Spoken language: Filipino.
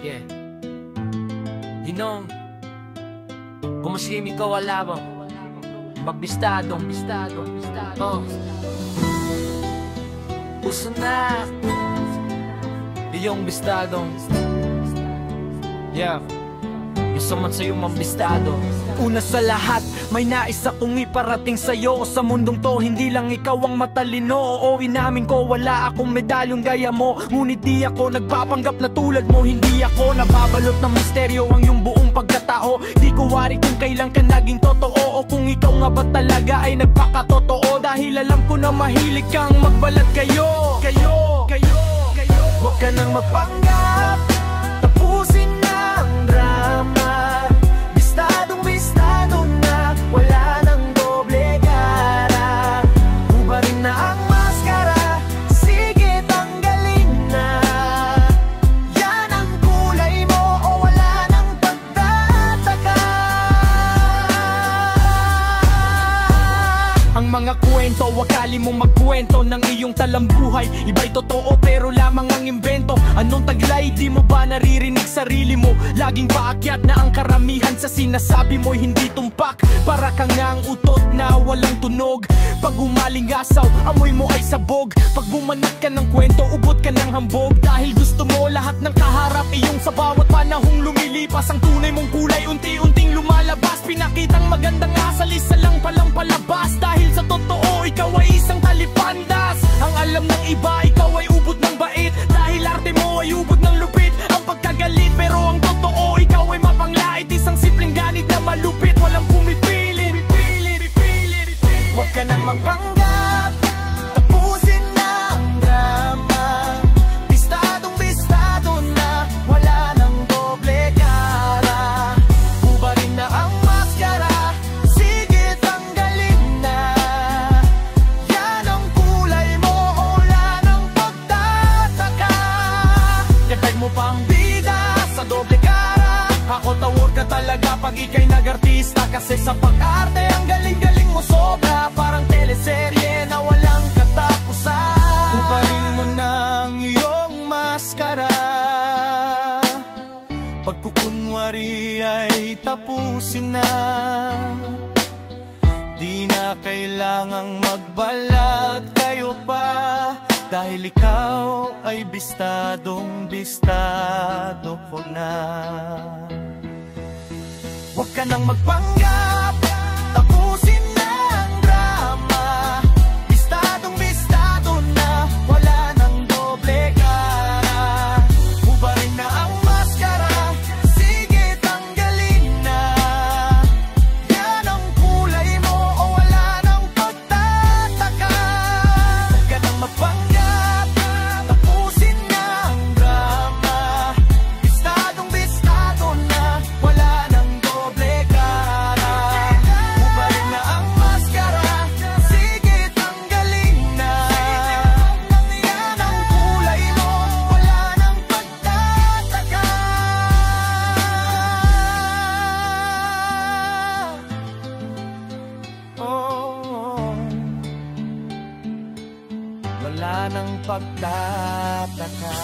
Yeah. Ginong, kumasimik ka wala bang magbistado. Oh. Puso na iyong bistado. Yeah. Gusto man sa'yo mambistado. Una sa lahat, may nais akong iparating sa'yo. Sa mundong to, hindi lang ikaw ang matalino. Oo, inamin ko, wala akong medalyong gaya mo. Ngunit di ako nagpapanggap na tulad mo. Hindi ako nababalot ng misteryo ang iyong buong pagkatao. Di ko wari kung kailan ka naging totoo, o kung ikaw nga ba talaga ay nagpakatotoo. Dahil alam ko na mahilig kang magbalat kayo. Huwag ka nang magpanggap, tapusin na ang drama. Bistado na, wala nang doble cara. Ubarin na ang maskara, sige tanggalin na. Yan ang kulay mo, o wala nang pagtataka. Ang mga kwento, wakali mong magkwento ng iyong talambuhay. Iba'y totoo pero lamang ang imbento. Anong taglay, di mo ba naririnig sarili mo? Laging paakyat na ang karamihan sa sinasabi mo'y hindi tumpak. Para kang nga ang utot na walang tunog. Pag umalingasaw, amoy mo ay sabog. Pag bumanat ka ng kwento, ubot ka ng hambog. Dahil gusto mo lahat ng kaharap iyong sa bawat panahong lumilipas. Ang tunay mong kulay unti-unting lumalabas. Pinakitang magandang asal, isa lang palang palabas. Dahil sa totoo, ikaw ay isang talipandas. Ang alam ng iba, ikaw ay ubod ng bait. Dahil arte mo ay ubod ng lupit. Ang pagkagalit, pero ang totoo, ikaw ay mapanglait. Isang simpleng ganit na malupit, walang pumipilit. Huwag ka nang magpanggap, tapusin na ang drama. Bistado na, wala nang doble cara. Ubarin na ang maskara, sige tanggalin na. Yan ang kulay mo, wala nang pagtataka. Kapag mo pang bida sa doble cara, ako tawag ka talaga pag ika'y nag-artista. Kasi sa pag-arte, ang galing-galing mo sobra. Parang teleserye na walang katapusan. Uparin mo na ang iyong maskara. Pagkukunwari ay tapusin na. Di na kailangang magbalat kayo pa. Dahil ikaw ay bistado ko na. Huwag ka nang magpanggap, tapusin na ang drama. Bistado na, wala nang doble cara. Ubarin na ang maskara, sige tanggalin na. Yan ang kulay mo, o wala nang pagtataka. Huwag ka nang magpanggap, tapusin na ang drama. Bistado na, wala nang doble cara. Ubarin na ang maskara, sige tanggalin na. Yan ang kulay mo, wala nang pagtataka. Oh, wala nang pagtataka.